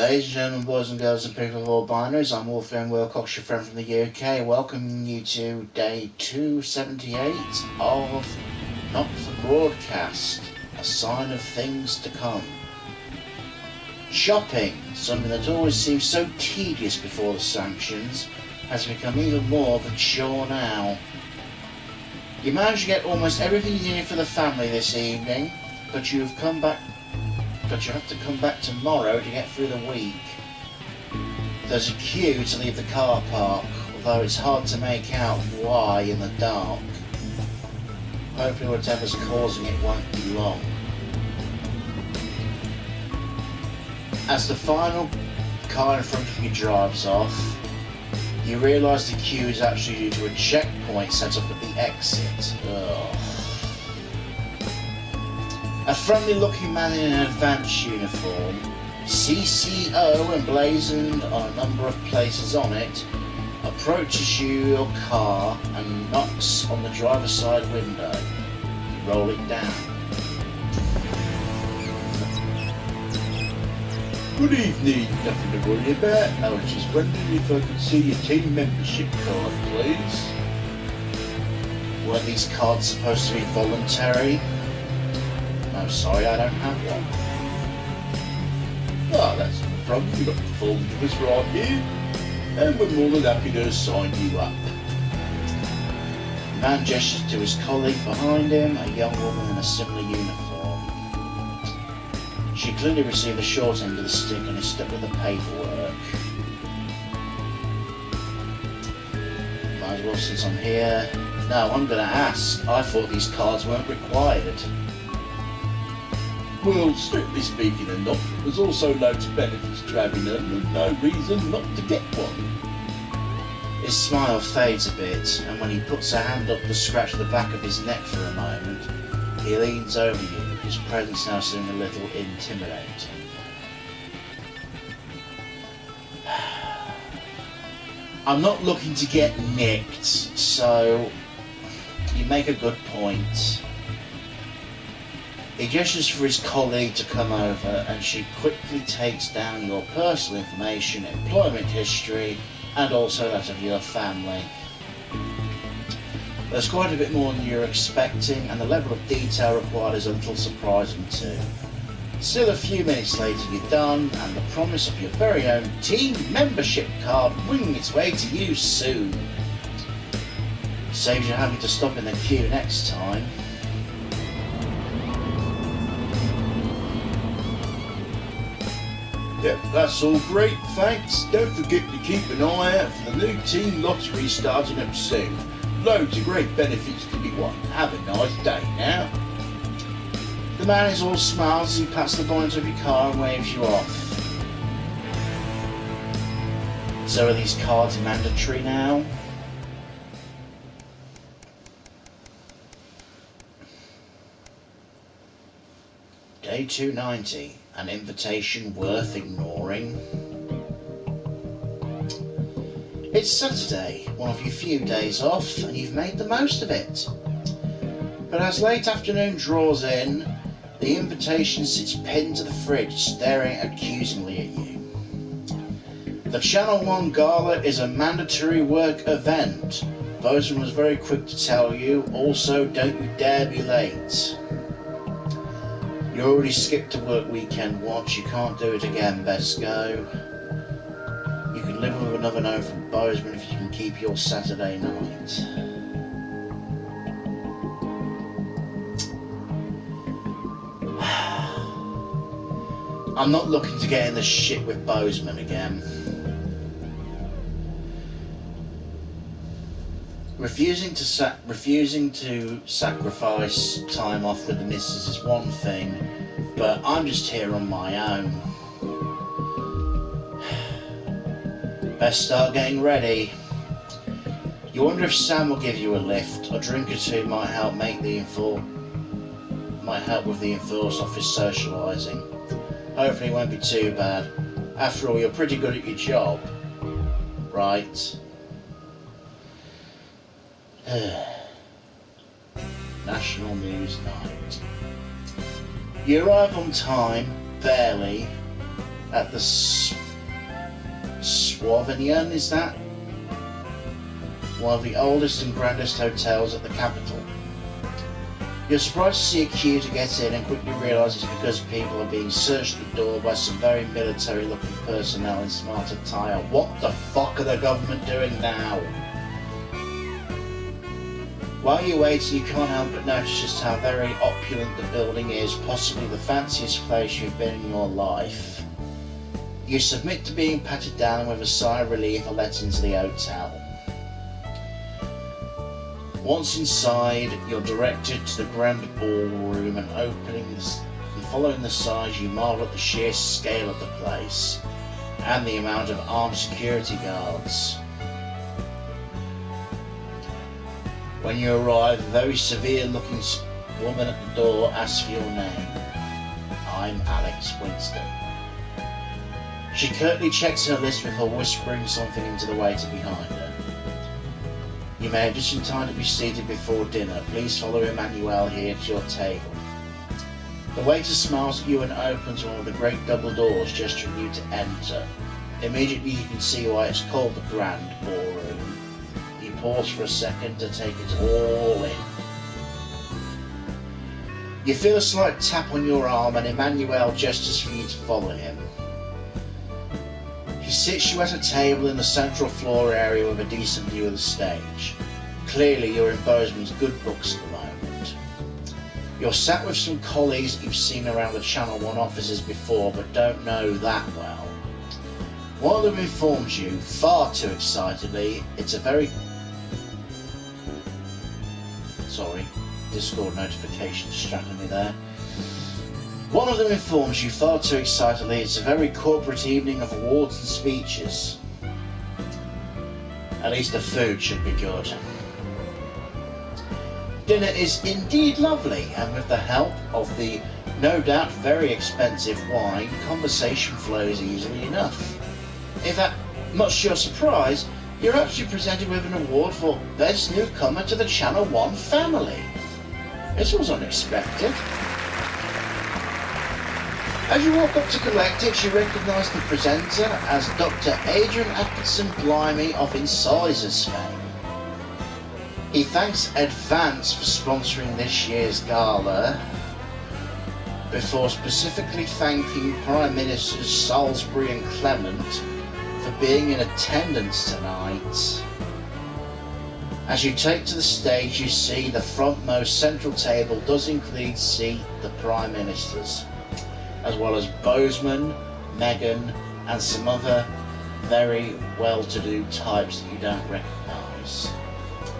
Ladies and gentlemen, boys and girls and people of all binaries, I'm Wolfgang Wilcox, your friend from the UK, welcoming you to day 278 of Not the Broadcast, a sign of things to come. Shopping, something that always seems so tedious before the sanctions, has become even more of a chore now. You managed to get almost everything you needed for the family this evening, but you have to come back tomorrow to get through the week. There's a queue to leave the car park, although it's hard to make out why in the dark. Hopefully whatever's causing it won't be long. As the final car in front of you drives off, you realise the queue is actually due to a checkpoint set up at the exit. Ugh. A friendly-looking man in an advanced uniform, CCO emblazoned on a number of places on it, approaches your car and knocks on the driver's side window. You roll it down. Good evening, nothing to worry about. I was just wondering if I could see your team membership card, please. Weren't these cards supposed to be voluntary? No, sorry, I don't have one. Ah, that's no problem. You've got the form to us right here, and we're more than happy to sign you up. The man gestures to his colleague behind him, a young woman in a similar uniform. She clearly received the short end of the stick and is stuck with the paperwork. Might as well, since I'm here. No, I'm going to ask. I thought these cards weren't required. Well, strictly speaking, and not. There's also loads of benefits to having them, and no reason not to get one. His smile fades a bit, and when he puts a hand up to scratch the back of his neck for a moment, he leans over you, his presence now seeming a little intimidating. I'm not looking to get nicked, so you make a good point. He gestures for his colleague to come over, and she quickly takes down your personal information, employment history, and also that of your family. There's quite a bit more than you're expecting, and the level of detail required is a little surprising too. Still, a few minutes later you're done, and the promise of your very own team membership card winging its way to you soon. Saves you having to stop in the queue next time. Yep, that's all great, thanks. Don't forget to keep an eye out for the new team lottery starting up soon. Loads of great benefits to be won. Have a nice day now. The man is all smiles as he pats the bonnet of your car and waves you off. So are these cards mandatory now? Day 290, an invitation worth ignoring. It's Saturday, one of your few days off, and you've made the most of it. But as late afternoon draws in, the invitation sits pinned to the fridge, staring accusingly at you. The Channel 1 Gala is a mandatory work event. Bozeman was very quick to tell you. Also, don't you dare be late. You already skipped a work weekend once, you can't do it again, best go. You can live with another no from Bozeman if you can keep your Saturday night. I'm not looking to get in the shit with Bozeman again. Refusing to sacrifice time off with the missus is one thing, but I'm just here on my own. Best start getting ready. You wonder if Sam will give you a lift. A drink or two might help with the enforced office socialising. Hopefully it won't be too bad. After all, you're pretty good at your job, right? National News Night. You arrive on time, barely, at the Swavinian, is that? One of the oldest and grandest hotels at the capital. You're surprised to see a queue to get in and quickly realise it's because people are being searched at the door by some very military-looking personnel in smart attire. What the fuck are the government doing now? While you wait, you can't help but notice just how very opulent the building is, possibly the fanciest place you've been in your life. You submit to being patted down and with a sigh of relief are let into the hotel. Once inside, you're directed to the grand ballroom and following the size, you marvel at the sheer scale of the place and the amount of armed security guards. When you arrive, a very severe-looking woman at the door asks for your name. I'm Alex Winston. She curtly checks her list before whispering something into the waiter behind her. You may have just in time to be seated before dinner. Please follow Emmanuel here to your table. The waiter smiles at you and opens one of the great double doors, gesturing you to enter. Immediately you can see why it's called the Grand Ballroom. You pause for a second to take it all in. You feel a slight tap on your arm and Emmanuel gestures for you to follow him. He sits you at a table in the central floor area with a decent view of the stage. Clearly you're in Bozeman's good books at the moment. You're sat with some colleagues that you've seen around the Channel 1 offices before but don't know that well. One of them informs you, far too excitedly, Discord notification distracted me there. One of them informs you far too excitedly it's a very corporate evening of awards and speeches. At least the food should be good. Dinner is indeed lovely, and with the help of the no doubt very expensive wine, conversation flows easily enough. In fact, much to your surprise, you're actually presented with an award for Best Newcomer to the Channel 1 family. This was unexpected. As you walk up to collect it, you recognise the presenter as Dr. Adrian Atkinson Blimey of Incisors fame. He thanks Advance for sponsoring this year's gala, before specifically thanking Prime Ministers Salisbury and Clement for being in attendance tonight. As you take to the stage, you see the frontmost central table does indeed seat the Prime Ministers, as well as Bozeman, Meghan, and some other very well-to-do types that you don't recognise.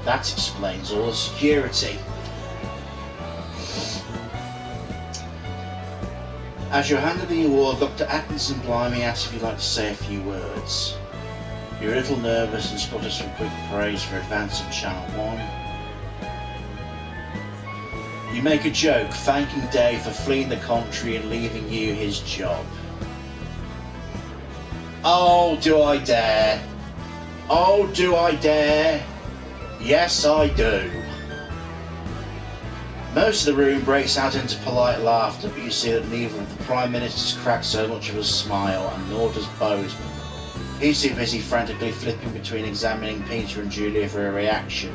That explains all the security. As you're handed the award, Dr. Atkinson Blimey asks if you'd like to say a few words. You're a little nervous and sputter some quick praise for Advance on Channel 1. You make a joke thanking Dave for fleeing the country and leaving you his job. Oh, do I dare? Oh, do I dare? Yes, I do. Most of the room breaks out into polite laughter, but you see that neither of the Prime Ministers cracks so much of a smile, and nor does Bozeman. He's too busy frantically flipping between examining Peter and Julia for a reaction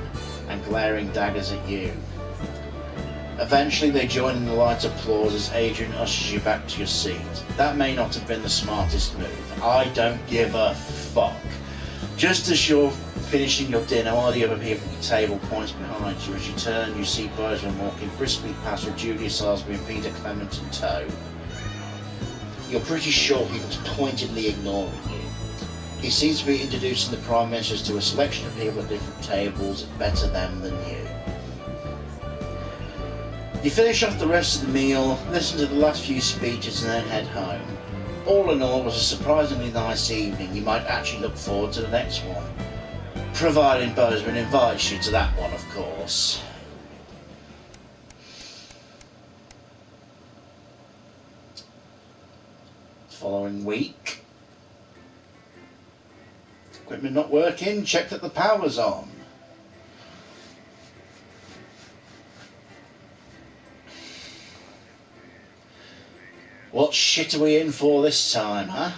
and glaring daggers at you. Eventually they join in the light applause as Adrian ushers you back to your seat. That may not have been the smartest move. I don't give a fuck. Just as you're finishing your dinner, one of the other people at the table points behind you. As you turn, you see Bozeman walking briskly past with Julia Salisbury and Peter Clement in tow. You're pretty sure he was pointedly ignoring you. He seems to be introducing the Prime Ministers to a selection of people at different tables, better them than you. You finish off the rest of the meal, listen to the last few speeches and then head home. All in all, it was a surprisingly nice evening. You might actually look forward to the next one. Providing Bozeman invites you to that one, of course. Following week. Equipment not working, check that the power's on. What shit are we in for this time, huh?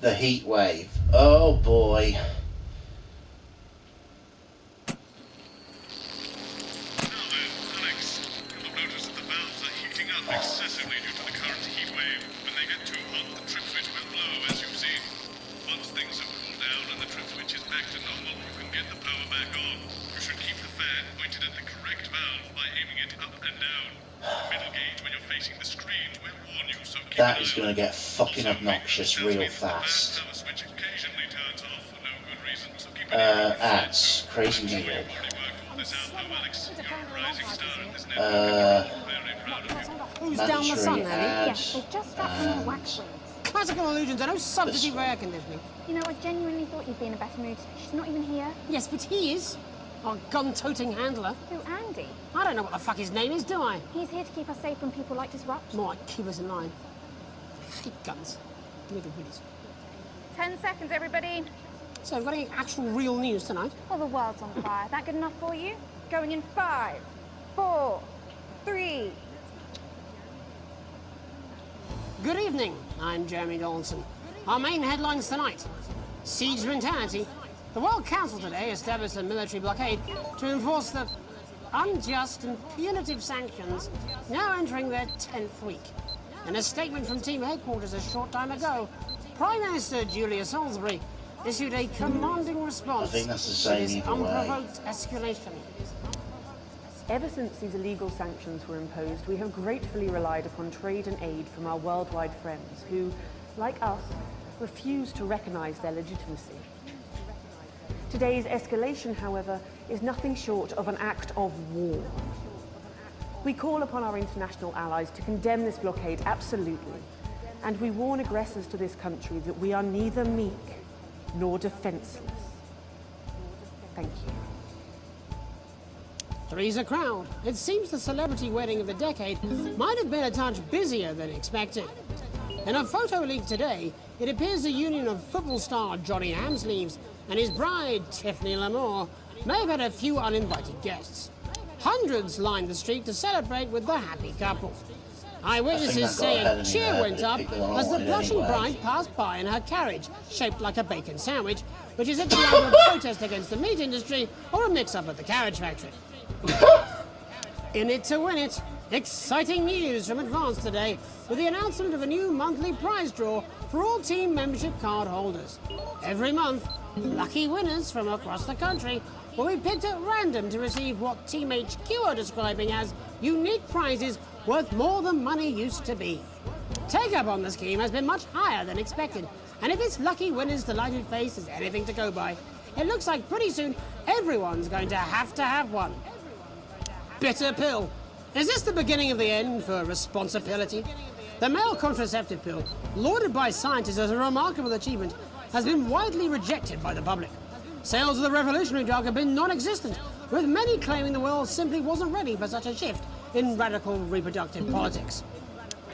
The heat wave. Oh boy. Excessively due to the current heat wave. When they get too hot, the trip switch will blow, as you've seen. Once things have cooled down and the trip switch is back to normal, you can get the power back on. You should keep the fan pointed at the correct valve by aiming it up and down. The middle gauge when you're facing the screen will warn you, so keep That is going to get fucking obnoxious real fast. power switch occasionally turns off for no good reason, so keep an eye on your Ads. Crazy Neil. already worked all this out, though, Alex. You're a rising star in this network. Very proud of you. Who's down the sun, Mandatory Ellie? ads. They've just strapped on your wax wings. Classical illusions are no substitute for air conditioning. You know, I genuinely thought you'd be in a better mood. She's not even here. Yes, but he is. Our gun-toting handler. Who, Andy? I don't know what the fuck his name is, do I? He's here to keep us safe when people like disrupt. More like keep us in line. I hate guns. Little willies. 10 seconds, everybody. So, we've got any actual real news tonight? Well, the world's on fire. That good enough for you? Going in 5, 4, 3. Good evening, I'm Jeremy Donaldson. Our main headlines tonight. Siege mentality. The World Council today established a military blockade to enforce the unjust and punitive sanctions now entering their 10th week. In a statement from team headquarters a short time ago, Prime Minister Julia Salisbury issued a commanding response I think that's the to same this either way. unprovoked escalation. Ever since these illegal sanctions were imposed, we have gratefully relied upon trade and aid from our worldwide friends who, like us, refuse to recognize their legitimacy. Today's escalation, however, is nothing short of an act of war. We call upon our international allies to condemn this blockade absolutely, and we warn aggressors to this country that we are neither meek nor defenseless. Thank you. Three's a crowd. It seems the celebrity wedding of the decade might have been a touch busier than expected. In a photo leaked today, it appears the union of football star Johnny Hamsleeves and his bride, Tiffany Lamour, may have had a few uninvited guests. Hundreds lined the street to celebrate with the happy couple. Eyewitnesses say a cheer went up as the blushing bride passed by in her carriage, shaped like a bacon sandwich, which is said to be either a protest against the meat industry or a mix-up at the carriage factory. In it to win it. Exciting news from Advance today with the announcement of a new monthly prize draw for all team membership card holders. Every month, lucky winners from across the country will be picked at random to receive what Team HQ are describing as unique prizes worth more than money used to be. Take-up on the scheme has been much higher than expected, and if its lucky winner's delighted face is anything to go by, it looks like pretty soon everyone's going to have one. Bitter pill. Is this the beginning of the end for responsibility? The male contraceptive pill, lauded by scientists as a remarkable achievement, has been widely rejected by the public. Sales of the revolutionary drug have been non-existent, with many claiming the world simply wasn't ready for such a shift in radical reproductive politics.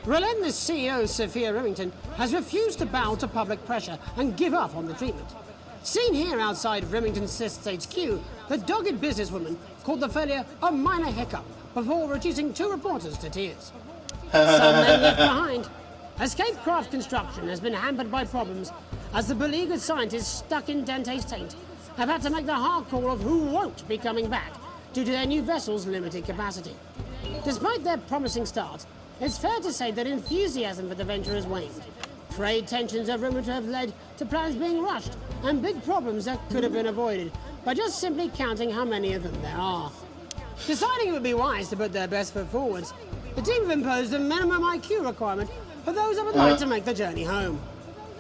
Relentless CEO Sophia Remington has refused to bow to public pressure and give up on the treatment. Seen here outside Remington Cysts HQ, the dogged businesswoman called the failure a minor hiccup before reducing 2 reporters to tears. Some men left behind. Escape craft construction has been hampered by problems as the beleaguered scientists stuck in Dante's taint have had to make the hard call of who won't be coming back due to their new vessel's limited capacity. Despite their promising start, it's fair to say that enthusiasm for the venture has waned. Trade tensions are rumoured to have led to plans being rushed and big problems that could have been avoided by just simply counting how many of them there are. Deciding it would be wise to put their best foot forwards, the team have imposed a minimum IQ requirement for those that would like to make the journey home.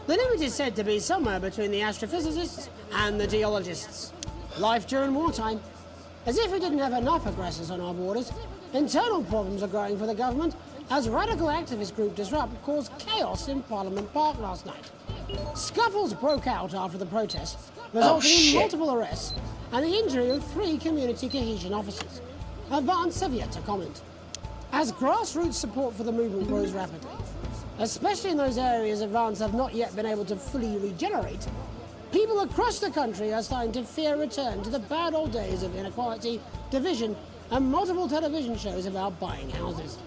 The limit is said to be somewhere between the astrophysicists and the geologists. Life during wartime. As if we didn't have enough aggressors on our borders, internal problems are growing for the government as radical activist group Disrupt caused chaos in Parliament Park last night. Scuffles broke out after the protest, resulting in multiple arrests and the injury of 3 community cohesion officers. Advance have yet to comment. As grassroots support for the movement grows rapidly, especially in those areas Advance have not yet been able to fully regenerate, people across the country are starting to fear a return to the bad old days of inequality, division, and multiple television shows about buying houses.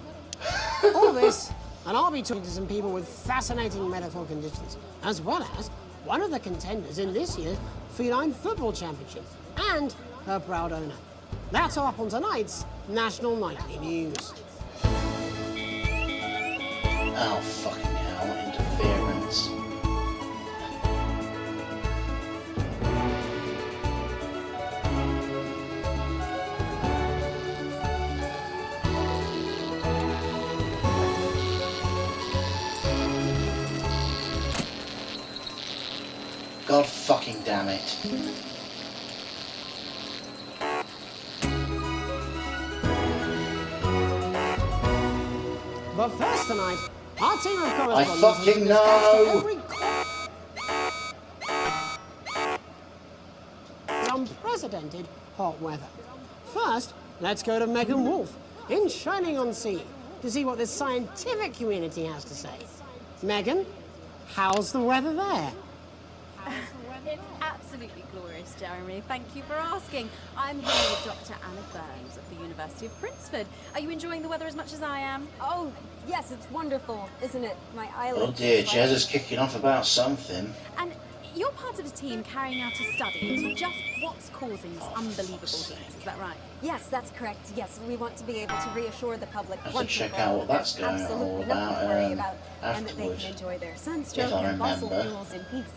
All this, and I'll be talking to some people with fascinating medical conditions, as well as one of the contenders in this year's Feline Football Championship, and her proud owner. That's all up on tonight's National Nightly News. Oh, fucking hell, interference. God fucking damn it. But first tonight, our team of I correspondents fucking know! Unprecedented hot weather. First, let's go to Megan Wolf in Shining-on-Sea to see what this scientific community has to say. Megan, how's the weather there? It's absolutely glorious, Jeremy. Thank you for asking. I'm here with Dr. Anna Burns at the University of Princeton. Are you enjoying the weather as much as I am? Oh, yes, it's wonderful, isn't it? My eyelids. Oh dear, Jez is kicking off about something. And you're part of a team carrying out a study into just what's causing this unbelievable heat. Is that right? Yes, that's correct. Yes, we want to be able to reassure the public Have to once check and for all out what that that's there's going on all absolutely nothing about, to worry about, and that they afterwards. can enjoy their sunstroke Yes, I and fossil remember. fuels in peace.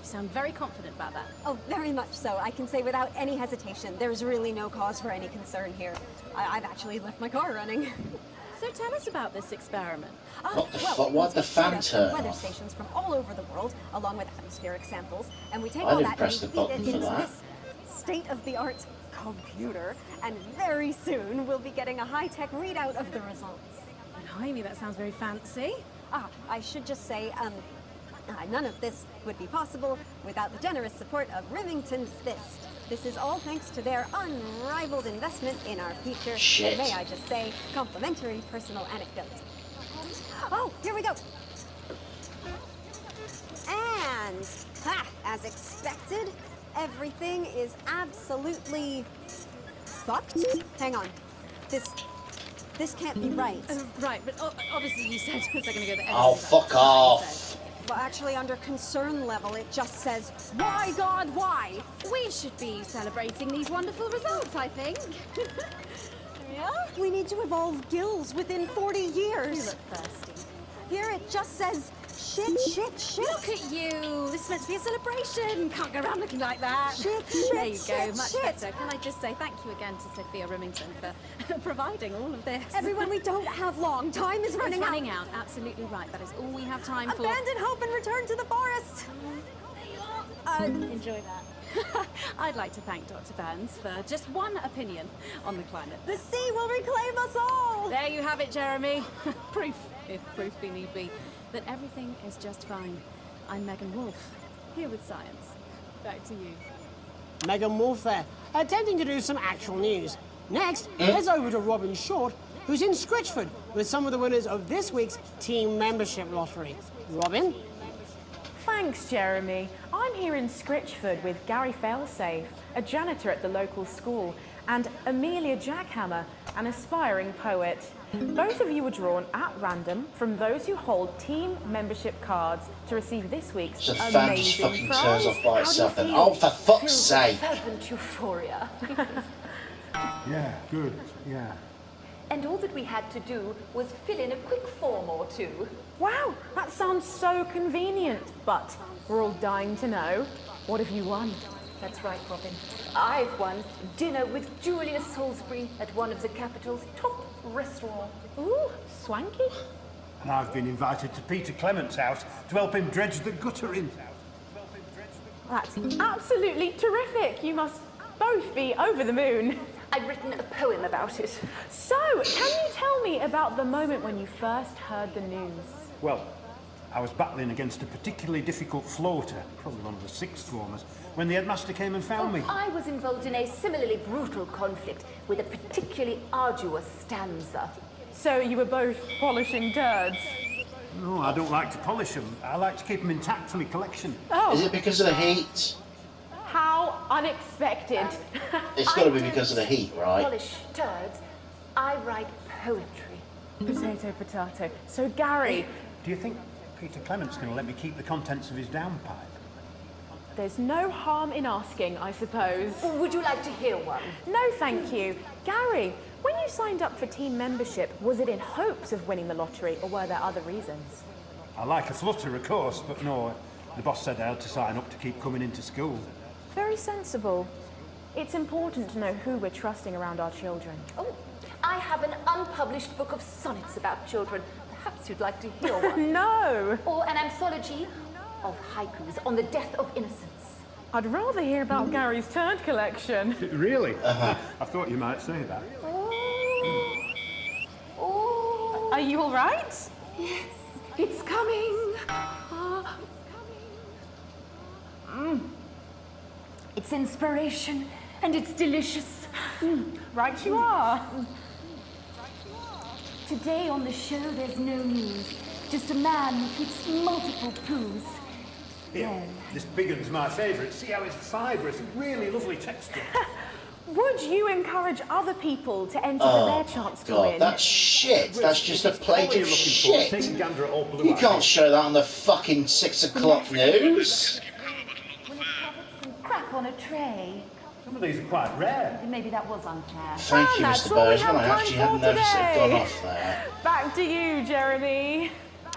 You sound very confident about that. Oh, very much so. I can say without any hesitation, there's really no cause for any concern here. I've actually left my car running. So tell us about this experiment. What the well, fuck? Why'd the we take fan data turn from weather off? stations from all over the world, along with atmospheric samples, and we take I all didn't that press and the we feed button it for into that. this state-of-the-art computer, and very soon we'll be getting a high-tech readout of the results. Blimey, that sounds very fancy. I should just say, none of this would be possible without the generous support of Remington's Fist. This is all thanks to their unrivaled investment in our future. Shit. May I just say, complimentary personal anecdote. Oh, here we go. And, as expected, everything is absolutely fucked. Hang on. This can't be right. Right, but obviously you said a second ago that Oh, everything's fuck fine, off. Well, actually, under concern level, it just says, why, God, why? We should be celebrating these wonderful results, I think. Yeah? We need to evolve gills within 40 You years. look thirsty. Here it just says, shit, shit, shit. Look at you. This is meant to be a celebration. Can't go around looking like that. Shit, There you shit, go. shit, Much shit. better. Can I just say thank you again to Sophia Remington for providing all of this. Everyone, we don't have long. Time is It's running running out. Absolutely right. That is all we have time for. Abandon hope and return to the forest. Enjoy that. I'd like to thank Dr. Burns for just one opinion on the climate. The sea will reclaim us all. There you have it, Jeremy. Proof, if proof be need be, that everything is just fine. I'm Megan Wolf, here with science. Back to you. Megan Wolf there, attempting to do some actual news. Next, heads over to Robin Short, who's in Scritchford with some of the winners of this week's team membership lottery. Robin? Thanks, Jeremy. I'm here in Scritchford with Gary Failsafe, a janitor at the local school, and Amelia Jackhammer, an aspiring poet. Both of you were drawn at random from those who hold team membership cards to receive this week's So the amazing fan just fucking prize. turns off by How do you itself then. feel? Oh, for fuck's Filled with sake. fervent euphoria. Yeah, good, yeah. And all that we had to do was fill in a quick form or two. Wow, that sounds so convenient. But we're all dying to know, what have you won? That's right, Robin. I've won dinner with Julius Salisbury at one of the capital's top restaurants. Ooh, swanky. And I've been invited to Peter Clement's house to help him dredge the gutter in. That's absolutely terrific. You must both be over the moon. I've written a poem about it. So, can you tell me about the moment when you first heard the news? Well, I was battling against a particularly difficult floater, probably one of the sixth formers, when the headmaster came and found me. I was involved in a similarly brutal conflict with a particularly arduous stanza. So you were both polishing turds? No, I don't like to polish them. I like to keep them intact for my collection. Oh, Is it because of the heat? how unexpected. It's got to be because of the heat, right? Polish turds. I write poetry. Potato, potato. So Gary, Do you think Peter Clement's going to let me keep the contents of his downpipe? there's no harm in asking, I suppose. Would you like to hear one? No, thank you. Gary, when you signed up for team membership, was it in hopes of winning the lottery, or were there other reasons? I like a flutter, of course, but no, the boss said I had to sign up to keep coming into school. Very sensible. It's important to know who we're trusting around our children. Oh, I have an unpublished book of sonnets about children. Perhaps you'd like to hear one. No! Or an anthology of haikus on the death of innocence. I'd rather hear about Gary's turd collection. Really? I thought you might say that. Oh, Are you all right? yes, it's coming. It's inspiration and it's delicious. Right you are. Today on the show there's no news. Just a man who keeps multiple poos. Here, this big one's my favourite. See how it's fibrous, really lovely texture. Would you encourage other people to enter for their chance to God, win? that's shit. That's just a plate of shit. Take a gander at all blue You eyes. can't show that on the fucking 6 o'clock news. Will it have some crack on a tray? Some of these are quite rare. Maybe that was unfair. Thank you, that's Mr. all we Bozeman. I have actually time hadn't for noticed it had today. gone off there. Back to you, Jeremy.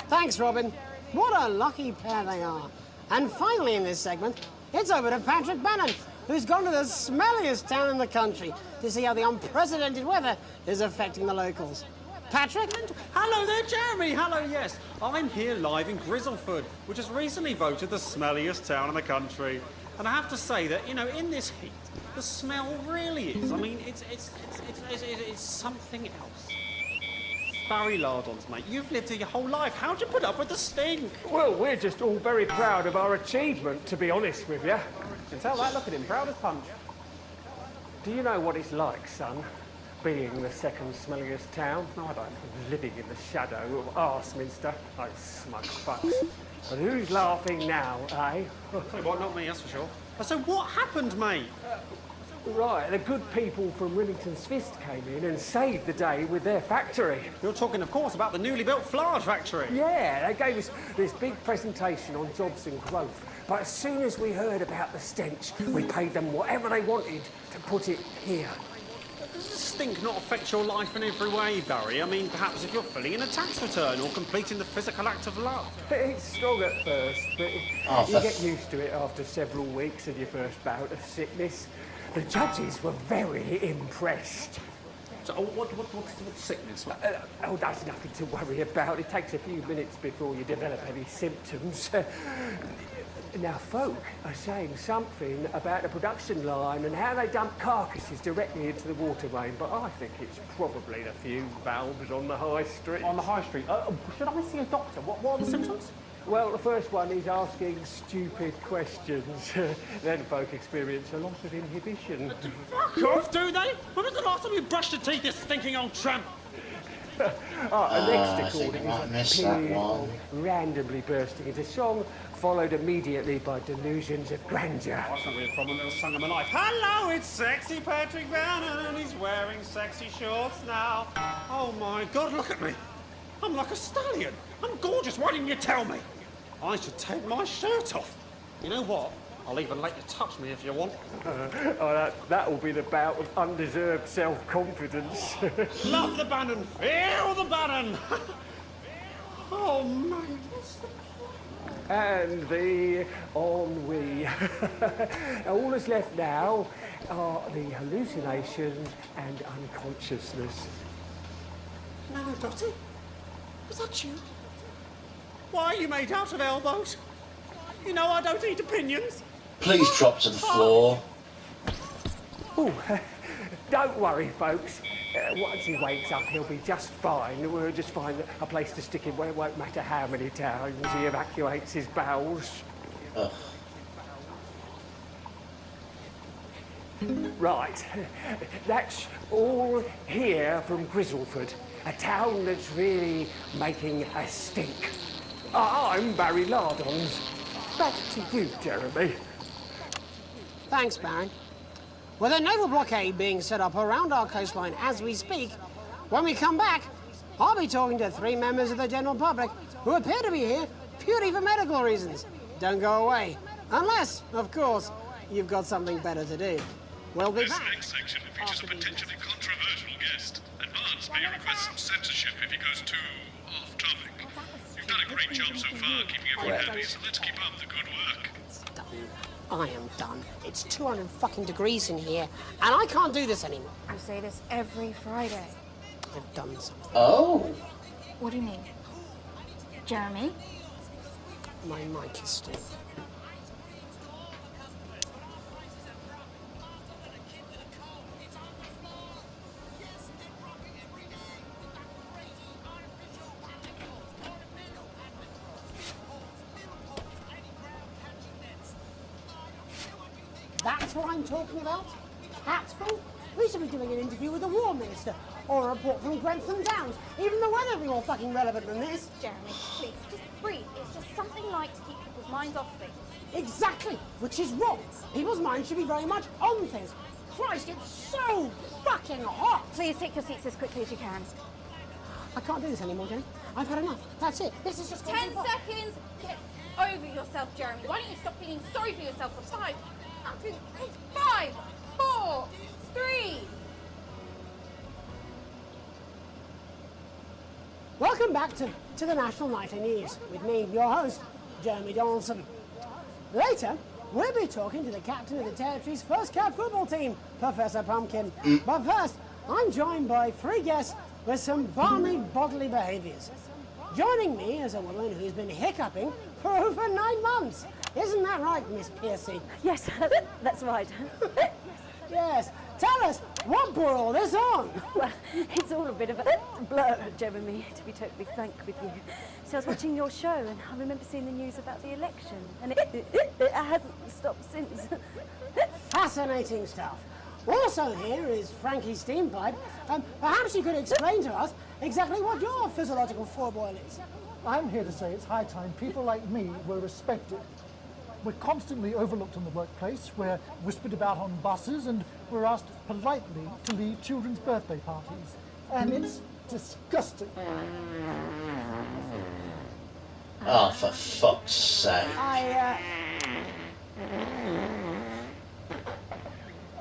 Thanks, Robin. What a lucky pair they are. And finally in this segment, it's over to Patrick Bannon, who's gone to the smelliest town in the country to see how the unprecedented weather is affecting the locals. Patrick? Hello there, Jeremy. Hello, yes. I'm here live in Grizzleford, which has recently voted the smelliest town in the country. And I have to say that, you know, in this heat, the smell really is. I mean, it's something else. Barry Lardons, mate, you've lived here your whole life. How'd you put up with the stink? Well, we're just all very proud of our achievement, to be honest with you. You can tell that, look at him, proud as punch. Do you know what it's like, son, being the second smelliest town? No, I don't. Living in the shadow of Arseminster, like smug fucks. But who's laughing now, eh? Well, not me, that's for sure. So what happened, mate? Right, the good people from Remington's Fist came in and saved the day with their factory. You're talking, of course, about the newly built flour factory. Yeah, they gave us this big presentation on jobs and growth. But as soon as we heard about the stench, we paid them whatever they wanted to put it here. Does the stink not affect your life in every way, Barry? I mean, perhaps if you're filling in a tax return or completing the physical act of love. It's strong at first, but you get used to it after several weeks of your first bout of sickness. The judges were very impressed. So, what's sickness? Oh, that's nothing to worry about. It takes a few minutes before you develop any symptoms. Now, folk are saying something about the production line and how they dump carcasses directly into the water main, but I think it's probably the fume valves on the high street. On the high street? Should I see a doctor? What are the symptoms? Well, the first one is asking stupid questions. Then folk experience a loss of inhibition. Fuck off, do they? When was the last time you brushed your teeth, you stinking old tramp? And next recording missed is a that period one. of randomly bursting into song, followed immediately by delusions of grandeur. Oh, that's not really a problem. Little song of my life. Hello, it's sexy Patrick Bannon, and he's wearing sexy shorts now. Oh my God, look at me. I'm like a stallion. I'm gorgeous. Why didn't you tell me? I should take my shirt off. You know what? I'll even let you touch me if you want. That will be the bout of undeserved self-confidence. Love the Bannon. Feel the Bannon. Oh, mate. What's the... And the ennui. All that's left now are the hallucinations and unconsciousness. No, Dottie. Was that you? Why are you made out of elbows? You know I don't eat opinions. Please drop to the floor. Ooh, don't worry, folks. Once he wakes up, he'll be just fine. We'll just find a place to stick him where it won't matter how many times he evacuates his bowels. Ugh. Right, that's all here from Grizzleford, a town that's really making a stink. I'm Barry Lardons. Back to you, Jeremy. Thanks, Baron. With a naval blockade being set up around our coastline as we speak, when we come back, I'll be talking to 3 members of the general public who appear to be here purely for medical reasons. Don't go away. Unless, of course, you've got something better to do. We'll be This back. next section features a potentially controversial guest, and Barnes may request some censorship if he goes too off-topic. You've done a great job so far keeping everyone happy, so let's keep up the good work. I am done. It's 200 fucking degrees in here, and I can't do this anymore. You say this every Friday. I've done something. Oh. What do you mean? Jeremy? My mic is still. That's what I'm talking about? Catful? We should be doing an interview with the War Minister, or a report from Grentham Downs. Even the weather will be more fucking relevant than this. Jeremy, please, just breathe. It's just something light to keep people's minds off things. Exactly, which is wrong. People's minds should be very much on things. Christ, it's so fucking hot. Please take your seats as quickly as you can. I can't do this anymore, Jenny. I've had enough. That's it. This is just 10 seconds. Get over yourself, Jeremy. Why don't you stop feeling sorry for yourself for 5, 4, 3. Welcome back to the National Nightly News with me, your host, Jeremy Donaldson. Later, we'll be talking to the captain of the Territory's first cat football team, Professor Pumpkin. But first, I'm joined by 3 guests with some balmy bodily behaviours. Joining me is a woman who's been hiccuping for over 9 months. Isn't that right, Miss Piercy? Yes, that's right. Yes. Tell us, what brought all this on? Well, it's all a bit of a blur, Jeremy, to be totally frank with you. So I was watching your show and I remember seeing the news about the election, and it hasn't stopped since. Fascinating stuff. Also here is Frankie Steampipe. Perhaps you could explain to us exactly what your physiological foible is. I'm here to say it's high time people like me were respected. We're constantly overlooked in the workplace, we're whispered about on buses, and we're asked politely to leave children's birthday parties. And it's disgusting. Oh, for fuck's sake.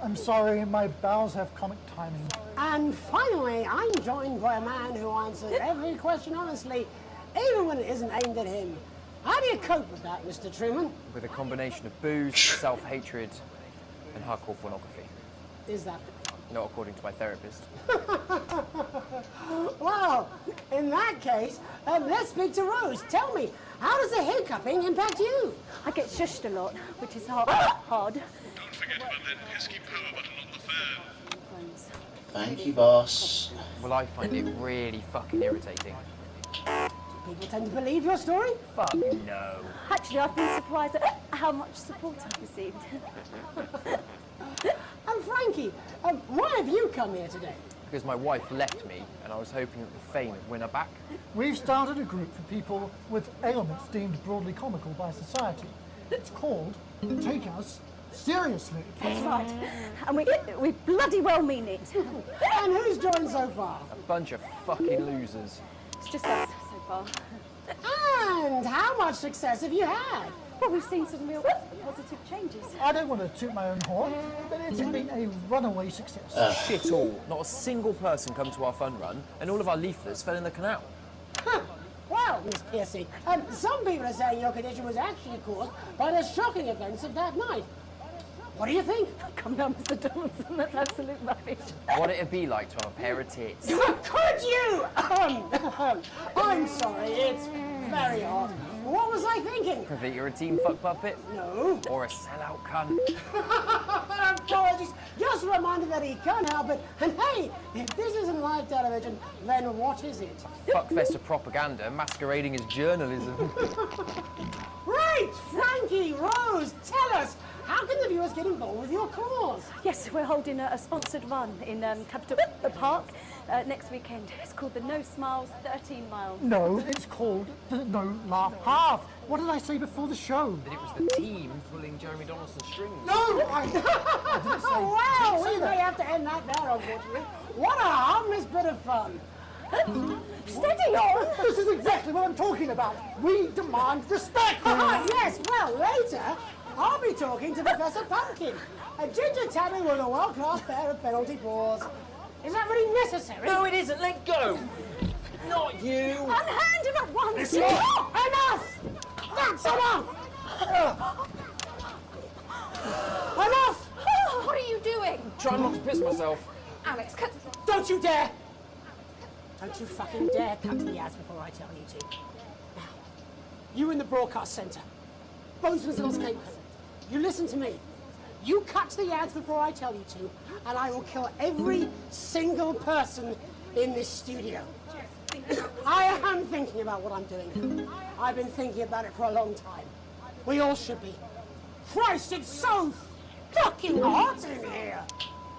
I'm sorry, my bowels have comic timing. And finally, I'm joined by a man who answers every question honestly, even when it isn't aimed at him. How do you cope with that, Mr. Truman? With a combination of booze, self-hatred, and hardcore pornography. Is that? Not according to my therapist. Well, in that case, let's speak to Rose. Tell me, how does the hiccuping impact you? I get shushed a lot, which is hard. Don't forget about that pesky power button on the fan. Thank you, boss. Well, I find it really fucking irritating. People tend to believe your story? Fuck no. Actually, I've been surprised at how much support I've received. And Frankie, why have you come here today? Because my wife left me, and I was hoping that the fame would win her back. We've started a group for people with ailments deemed broadly comical by society. It's called Take Us Seriously. That's right. And we bloody well mean it. And who's joined so far? A bunch of fucking losers. It's just us so far. And how much success have you had? Well, we've seen some real positive changes. I don't want to toot my own horn, but it's been a runaway success. Shit all. Not a single person come to our fun run, and all of our leaflets fell in the canal. Huh. Well, Miss Piercy, some people are saying your condition was actually caused by the shocking events of that night. What do you think? Come down, Mr. Donaldson, that's absolute rubbish. What it'd be like to have a pair of tits. Could you? I'm sorry, it's very hot. What was I thinking? That you're a team fuck puppet? No. Or a sellout cunt? Apologies. Just Just a reminder that he can't help it. And hey, if this isn't live television, then what is it? Fuckfest of propaganda masquerading as journalism. Right, Frankie, Rose, tell us, how can the viewers get involved with your cause? Yes, we're holding a sponsored run in Capital Park next weekend. It's called the No Smiles 13 Miles. No, it's called the No Laugh Half. What did I say before the show? That it was the team pulling Jeremy Donaldson's strings. No, I didn't say. Oh, wow, say we that. may have to end that there, unfortunately. What a harmless bit of fun. Steady on! This is exactly what I'm talking about. We demand respect. Yes, well, later, I'll be talking to Professor Pumpkin, a ginger tabby with a world-class pair of penalty paws. Is that really necessary? No, it isn't. Let go. Not you. Unhand him at once. Enough! That's enough! Enough! What are you doing? Trying not to piss myself. Alex, Don't you dare! Don't you fucking dare cut to the ads before I tell you to. Now, you in the broadcast centre, Bozeman's Lost Cape, you listen to me. You cut to the ads before I tell you to, and I will kill every single person in this studio. I am thinking about what I'm doing. I've been thinking about it for a long time. We all should be. Christ, it's so fucking hot in here!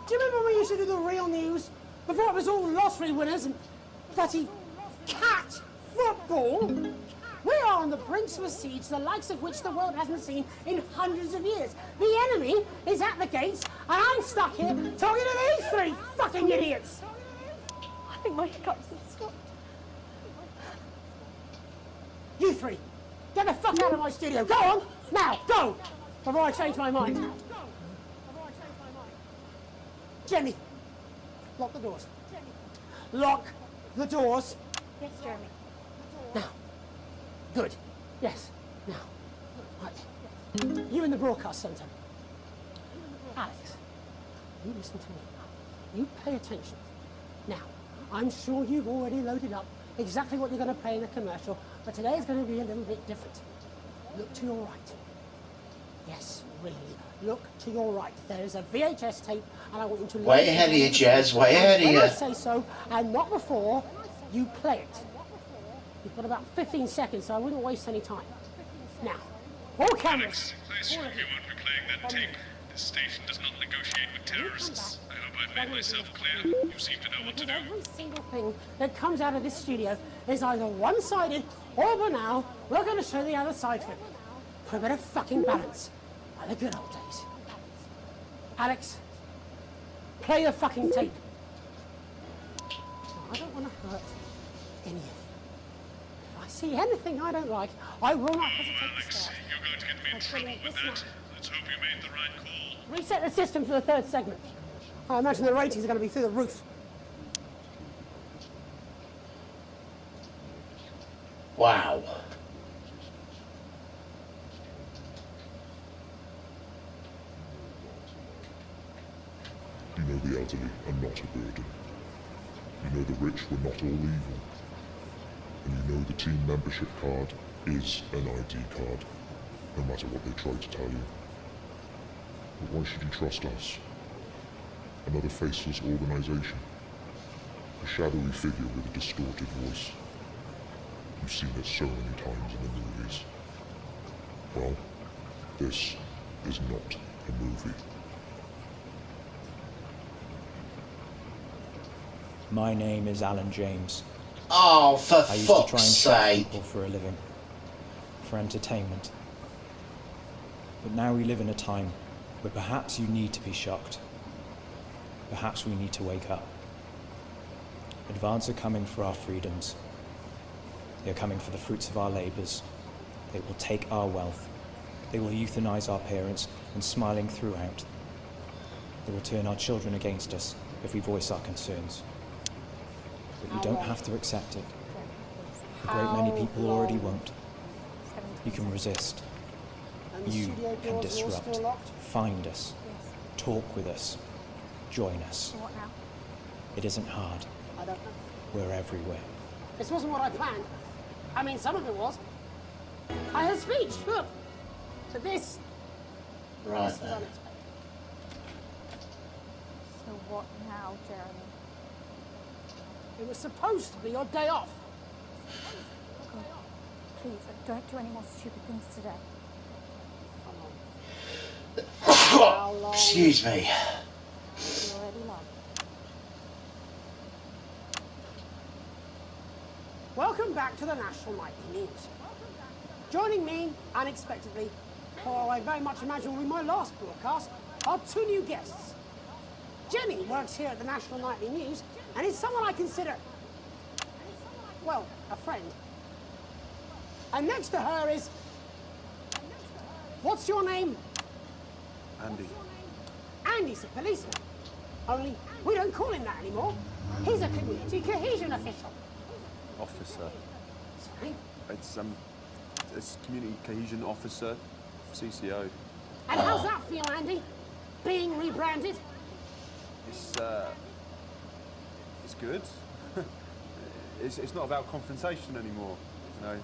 Do you remember when we used to do the real news? Before it was all lottery winners and bloody cat football? We are on the brinks of a siege the likes of which the world hasn't seen in hundreds of years. The enemy is at the gates, and I'm stuck here talking to these three fucking idiots! I think my hiccups have stopped. You three, get the fuck out of my studio. Go on, now, go! Before I change my mind. Jenny, lock the doors. Lock the doors. Yes, Jeremy. Now. Good. Yes. Now. Right. You in the broadcast centre. Alex, you listen to me. You pay attention. Now, I'm sure you've already loaded up exactly what you're going to play in the commercial, but today is going to be a little bit different. Look to your right. Yes, really. Look to your right. There is a VHS tape, and I want you to look. Way ahead of you, Jez. Way ahead of When you. I say so, and not before you play it. You've got about 15 seconds, so I wouldn't waste any time. Now, all cameras. I assume you won't be playing that tape. This station does not negotiate with terrorists. I hope I've made myself clear. You seem to know what to do. Every single thing that comes out of this studio is either one-sided or banal. We're going to show the other side of it. For a bit of fucking balance. Like the good old days. Alex, play the fucking tape. I don't want to hurt any of you. If I see anything I don't like, I will not hesitate to start. You're going to get me in trouble with that. Let's hope you made the right call. Reset the system for the third segment. I imagine the ratings are going to be through the roof. Wow. You know the elderly are not a burden. You know the rich were not all evil. And you know the team membership card is an ID card, no matter what they try to tell you. But why should you trust us? Another faceless organization. A shadowy figure with a distorted voice. You've seen it so many times in the movies. Well, this is not a movie. My name is Alan James. Oh, for I used to try and fuck's shock sake. people for a living, for entertainment. But now we live in a time where perhaps you need to be shocked. Perhaps we need to wake up. Advance are coming for our freedoms. They are coming for the fruits of our labours. They will take our wealth. They will euthanize our parents and smiling throughout. They will turn our children against us if we voice our concerns. But you don't have to accept it. A great many people already won't. You can resist. You can disrupt. Find us. Talk with us. Join us. What now? It isn't hard. I don't know. We're everywhere. This wasn't what I planned. I mean, some of it was. I had a speech, look. But this... Right this was then. unexpected. So what now, Jeremy? It was supposed to be your day off. God, please, don't do any more stupid things today. Excuse me. You're already long. Welcome back to the National Nightly News. Joining me, unexpectedly, for I very much imagine will be my last broadcast, are two new guests. Jenny works here at the National Nightly News and is someone I consider, well, a friend. And next to her is... What's your name? Andy. Andy's a policeman. Only we don't call him that anymore. He's a community cohesion official. Officer. Sorry? It's community cohesion officer, CCO. And how's that feel, Andy? Being rebranded? It's good. it's not about confrontation anymore. You know,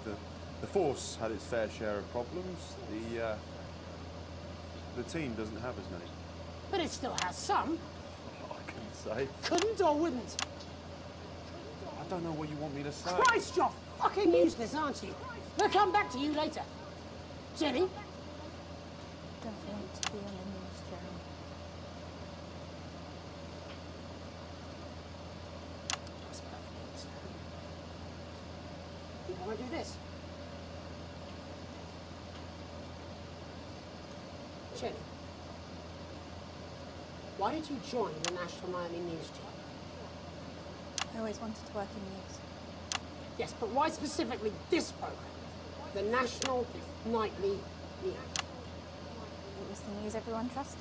the force had its fair share of problems. The team doesn't have as many. But it still has some. I couldn't say. Couldn't or wouldn't? I don't know what you want me to say. Christ, you're fucking useless, aren't you? We'll come back to you later. Jenny? Don't want to be on the news, Jeremy. That's perfect. You want to do this? Jenny, why did you join the National Nightly News team? I always wanted to work in news. Yes, but why specifically this program? The National Nightly News. It was the news everyone trusted.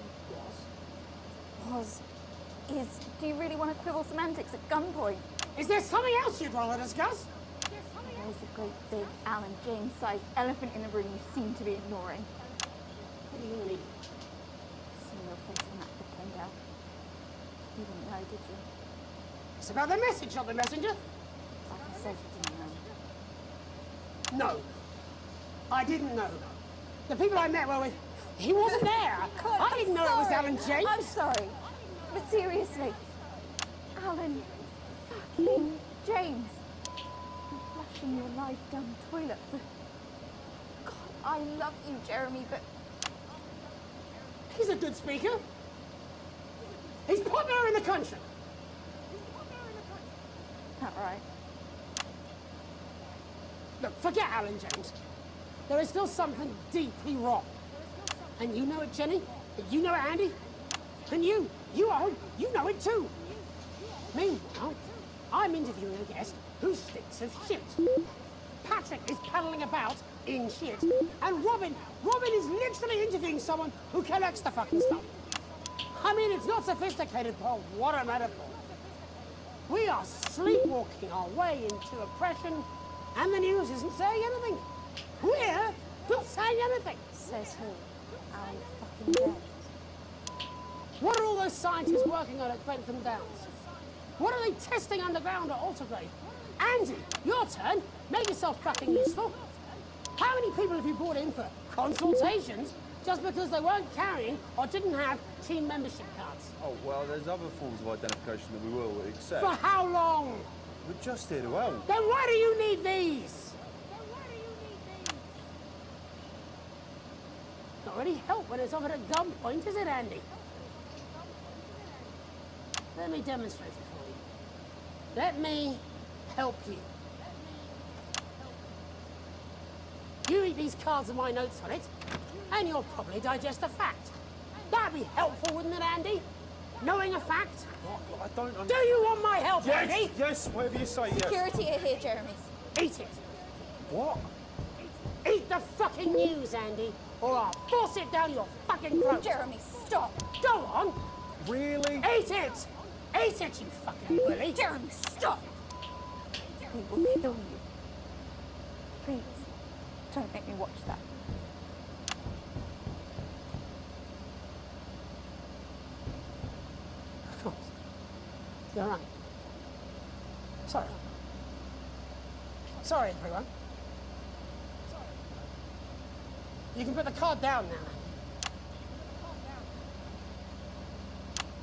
Is. Do you really want to quibble semantics at gunpoint? Is there something else you'd rather discuss? There's a great big Alan James-sized elephant in the room you seem to be ignoring. What do you mean? See your face when that bit came down. You didn't know, did you? It's about the message, not the messenger. Like I said, you didn't know. No. I didn't know. The people I met were with... He wasn't there. God, I didn't know it was Alan James. I'm sorry. But seriously, Alan fucking James. You're flushing your life down the toilet for... God, I love you, Jeremy, but... He's a good speaker. He's popular in the country. Not right. Look, forget Alan James. There is still something deeply wrong. And you know it, Jenny. And you know it, Andy. And you at home, you know it too. Meanwhile, I'm interviewing a guest who stinks of shit. Patrick is paddling about in shit. And Robin is literally interviewing someone who collects the fucking stuff. I mean, it's not sophisticated, but what a metaphor. We are sleepwalking our way into oppression, and the news isn't saying anything. We're not saying anything. Says who? Alan fucking James. What are all those scientists working on at Grentham Downs? What are they testing underground at Altergrave? Andy, your turn. Make yourself fucking useful. How many people have you brought in for consultations just because they weren't carrying or didn't have team membership cards? Oh, well, there's other forms of identification that we will accept. For how long? We're just here to help. Then why do you need these? Not really help when it's offered at gunpoint, is it, Andy? Let me demonstrate it for you. Let me help you. You read these cards with my notes on it, and you'll probably digest a fact. That'd be helpful, wouldn't it, Andy? Knowing a fact? I don't understand. Do you want my help, Yes, Andy? yes, whatever you say, yes. Security are here, Jeremy. Eat it. What? Eat the fucking news, Andy, or I'll force it down your fucking throat. Jeremy, stop. Go on. Really? Eat it. Eat it, you fucking bully. Jeremy, stop. We will kill you. Please, don't make me watch that. Of course. You're right. Sorry. Sorry, everyone. You can put the card down now.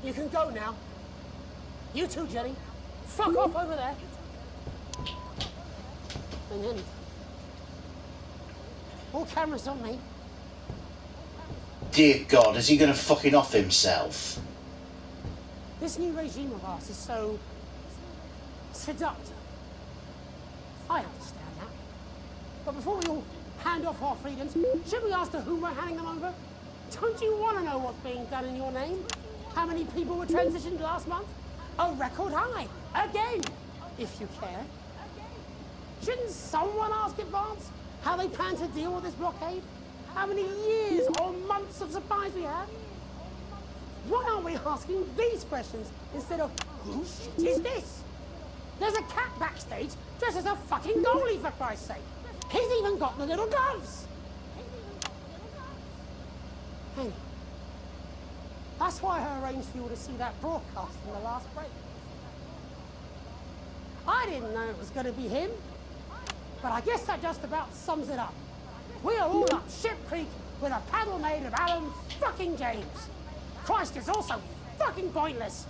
You can go now. You too, Jenny. Fuck off over there. And then... all cameras on me. Dear God, is he going to fucking off himself? This new regime of ours is so... seductive. I understand that. But before we all hand off our freedoms, should we ask to whom we're handing them over? Don't you want to know what's being done in your name? How many people were transitioned last month? A record high. Again, if you care. Shouldn't someone ask Advance how they plan to deal with this blockade? How many years or months of supplies we have? Why aren't we asking these questions instead of, whose shit is this? There's a cat backstage dressed as a fucking goalie, for Christ's sake. He's even got the little gloves. Hey, that's why I arranged for you to see that broadcast in the last break. I didn't know it was going to be him, but I guess that just about sums it up. We are all up Ship Creek with a paddle made of Alan fucking James. Christ, it's also fucking pointless.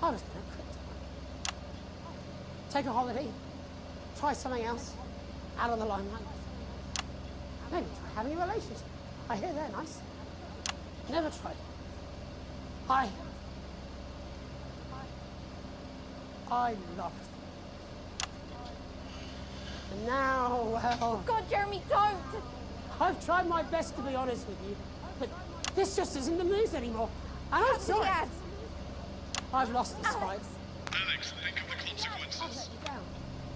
I was going to quit. Take a holiday. Try something else. Out of the limelight. Maybe try having a relationship. I hear they're nice. Never tried. I loved them. And now, well... God, Jeremy, don't! I've tried my best to be honest with you, but this just isn't the news anymore. And I'm sorry. I've lost this fight. Alex, think of the consequences. I'll let you down.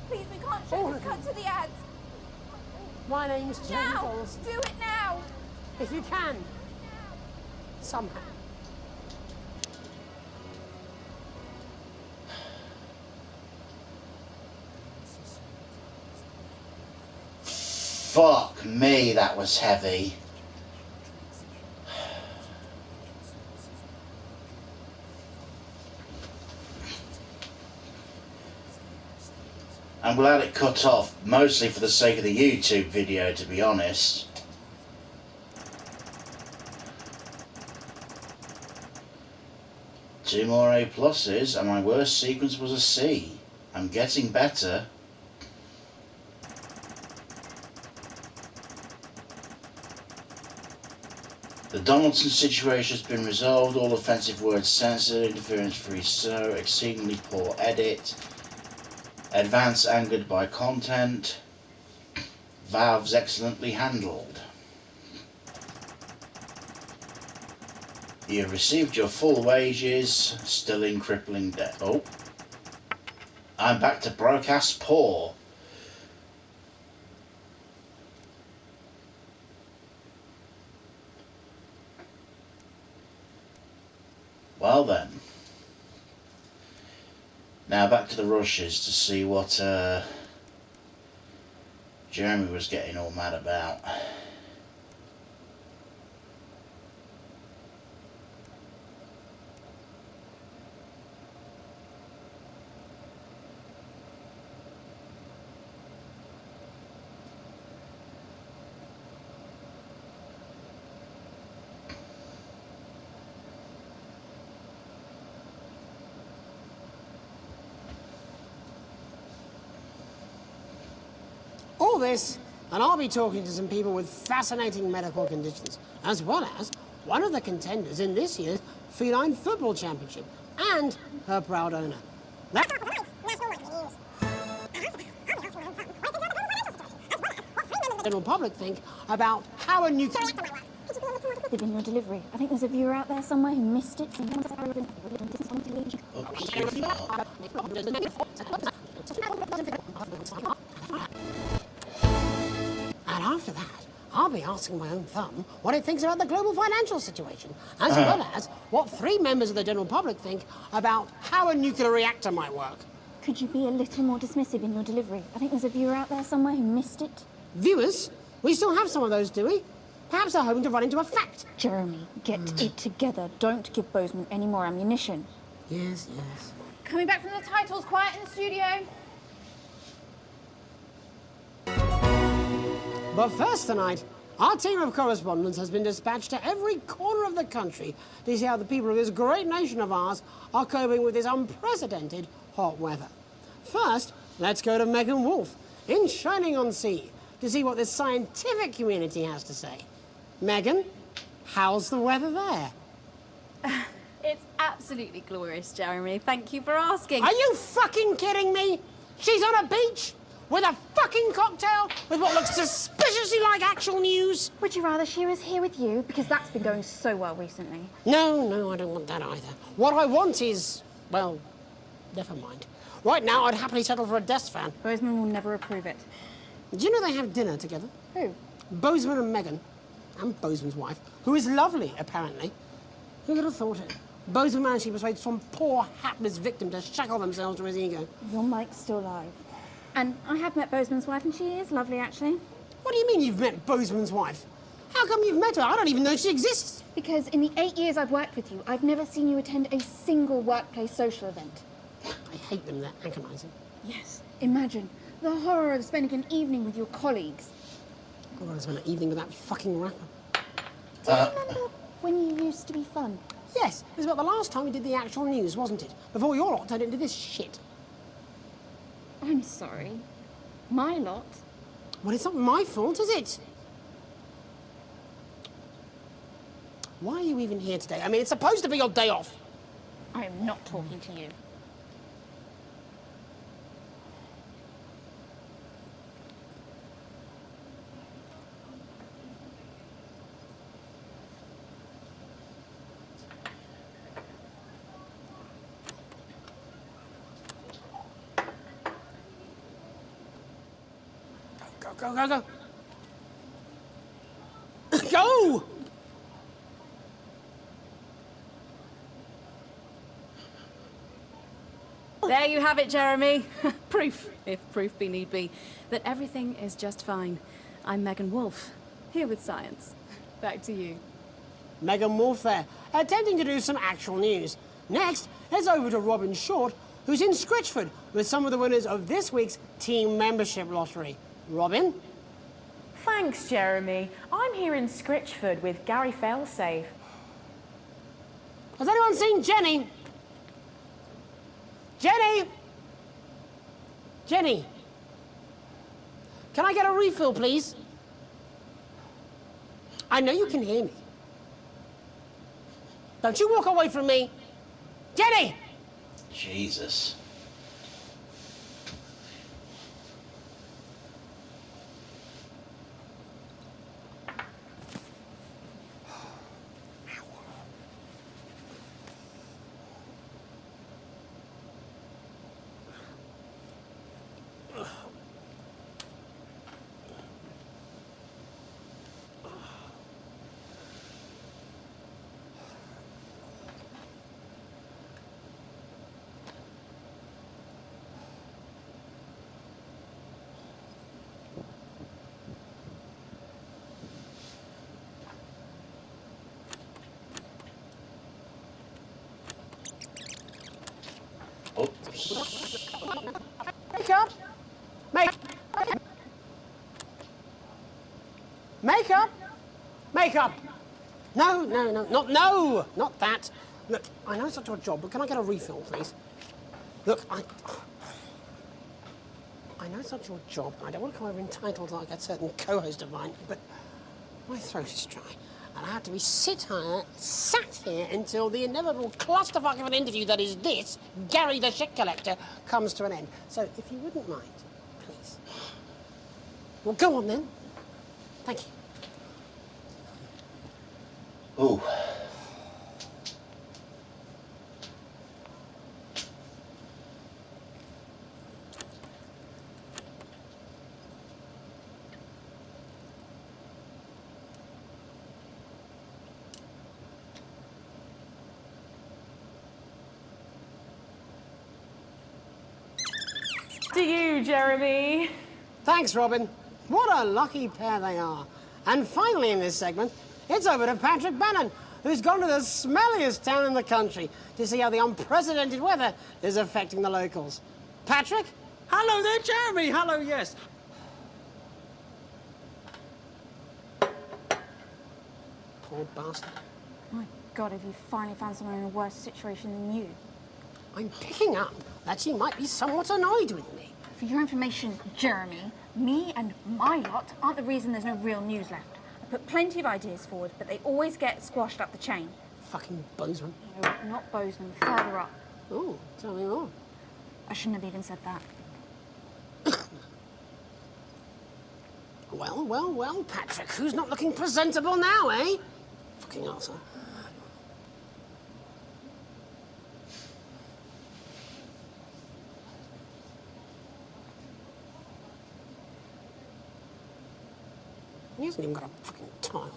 Please, we can't show this. Cut to the ads. My name's Jeremy Donaldson. Do it now! If you can. Somehow. Fuck me, that was heavy. I'm glad it cut off, mostly for the sake of the YouTube video, to be honest. Two more A+, and my worst sequence was a C. I'm getting better. The Donaldson situation has been resolved, all offensive words censored, interference-free so, exceedingly poor edit, Advance angered by content, valves excellently handled. You have received your full wages, still in crippling debt. Oh, I'm back to broadcast poor. Well then, now back to the rushes to see what Jeremy was getting all mad about. All this, and I'll be talking to some people with fascinating medical conditions, as well as one of the contenders in this year's Feline Football Championship, and her proud owner. That's the general public think about how a new... In your delivery. I think there's a viewer out there somewhere who missed it. And after that, I'll be asking my own thumb what it thinks about the global financial situation, as well as what 3 members of the general public think about how a nuclear reactor might work. Could you be a little more dismissive in your delivery? I think there's a viewer out there somewhere who missed it. Viewers? We still have some of those, do we? Perhaps they're hoping to run into a fact. Jeremy, get it together. Don't give Bozeman any more ammunition. Yes, yes. Coming back from the titles, quiet in the studio. But first tonight, Our team of correspondents has been dispatched to every corner of the country to see how the people of this great nation of ours are coping with this unprecedented hot weather. First, let's go to Megan Wolf in Shining-on-Sea to see what the scientific community has to say. Megan, how's the weather there? It's absolutely glorious, Jeremy. Thank you for asking. Are you fucking kidding me? She's on a beach with a fucking cocktail with what looks suspiciously like actual news. Would you rather she was here with you? Because that's been going so well recently. No, I don't want that either. What I want is, well, never mind. Right now, I'd happily settle for a desk fan. Bozeman will never approve it. Do you know they have dinner together? Who? Bozeman and Megan, and Bozeman's wife, who is lovely, apparently. Who would have thought it? Bozeman managed to persuade some poor, hapless victim to shackle themselves to his ego. Your Mike's still alive. And I have met Bozeman's wife, and she is lovely, actually. What do you mean you've met Bozeman's wife? How come you've met her? I don't even know she exists. Because in the 8 years I've worked with you, I've never seen you attend a single workplace social event. I hate them, they're agonising. Yes. Imagine the horror of spending an evening with your colleagues. I'd rather spend an evening with that fucking rapper. Do you remember when you used to be fun? Yes, it was about the last time we did the actual news, wasn't it? Before your lot turned into this shit. I'm sorry. My lot? Well, it's not my fault, is it? Why are you even here today? I mean, it's supposed to be your day off. I am not talking to you. Go. Go! There you have it, Jeremy. Proof, if proof be need be, that everything is just fine. I'm Megan Wolf, here with science. Back to you. Megan Wolf there, attempting to do some actual news. Next, heads over to Robin Short, who's in Scritchford with some of the winners of this week's team membership lottery. Robin? Thanks, Jeremy. I'm here in Scritchford with Gary Failsafe. Has anyone seen Jenny? Jenny! Jenny! Can I get a refill, please? I know you can hear me. Don't you walk away from me. Jenny! Jesus. Makeup! Makeup! Makeup! No, not that. Look, I know it's not your job, but can I get a refill, please? Look, I know it's not your job, and I don't want to come over entitled like a certain co-host of mine, but my throat is dry, and I have to be sat here until the inevitable clusterfuck of an interview that is this, Gary the Shit Collector, comes to an end. So, if you wouldn't mind, please. Well, go on then. Thank you. Ooh. To you, Jeremy. Thanks, Robin. What a lucky pair they are. And finally in this segment, it's over to Patrick Bannon, who's gone to the smelliest town in the country to see how the unprecedented weather is affecting the locals. Patrick? Hello there, Jeremy. Hello, yes. Poor bastard. My God, have you finally found someone in a worse situation than you? I'm picking up that you might be somewhat annoyed with me. For your information, Jeremy, me and my lot aren't the reason there's no real news left. I put plenty of ideas forward, but they always get squashed up the chain. Fucking Bozeman. No, not Bozeman, further up. Oh, tell me more. I shouldn't have even said that. Well, Patrick, who's not looking presentable now, eh? Fucking arsehole. He hasn't even got a fucking tile.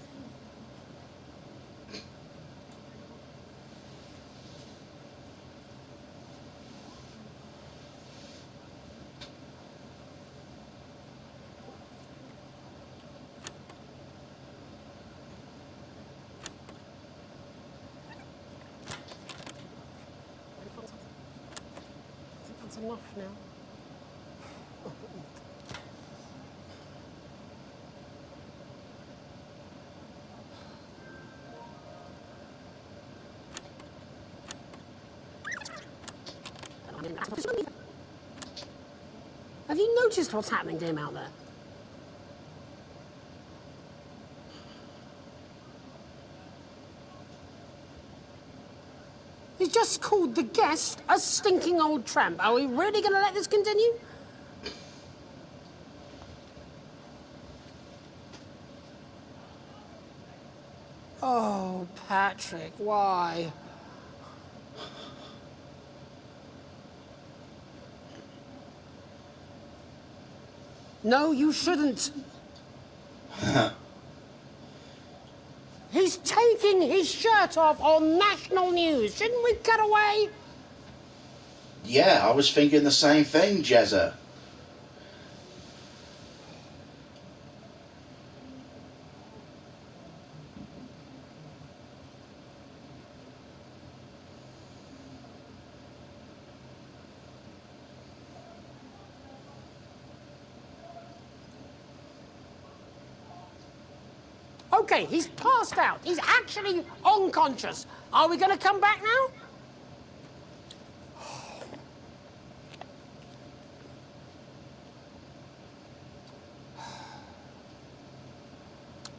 That's enough now. Have you noticed what's happening to him out there? He's just called the guest a stinking old tramp. Are we really going to let this continue? Oh, Patrick, why? No, you shouldn't. He's taking his shirt off on national news. Shouldn't we cut away? Yeah, I was thinking the same thing, Jezza. Okay, he's passed out. He's actually unconscious. Are we going to come back now?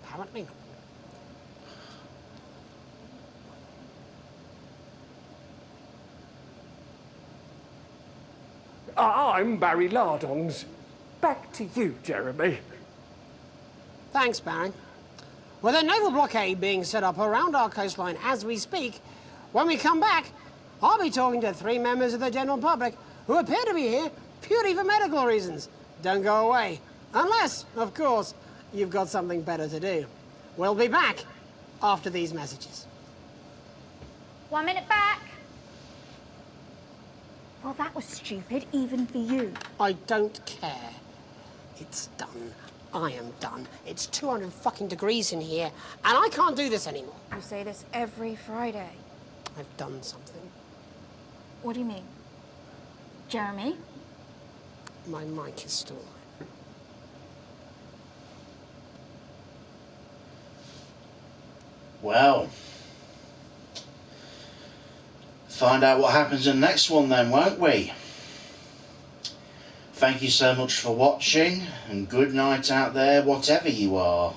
Apparently not. I'm Barry Lardons. Back to you, Jeremy. Thanks, Barry. With a naval blockade being set up around our coastline as we speak, when we come back, I'll be talking to 3 members of the general public who appear to be here purely for medical reasons. Don't go away. Unless, of course, you've got something better to do. We'll be back after these messages. 1 minute back. Well, that was stupid, even for you. I don't care. It's done. I am done. It's 200 fucking degrees in here, and I can't do this anymore. You say this every Friday. I've done something. What do you mean? Jeremy? My mic is still on. Well, find out what happens in the next one then, won't we? Thank you so much for watching, and good night out there, whatever you are.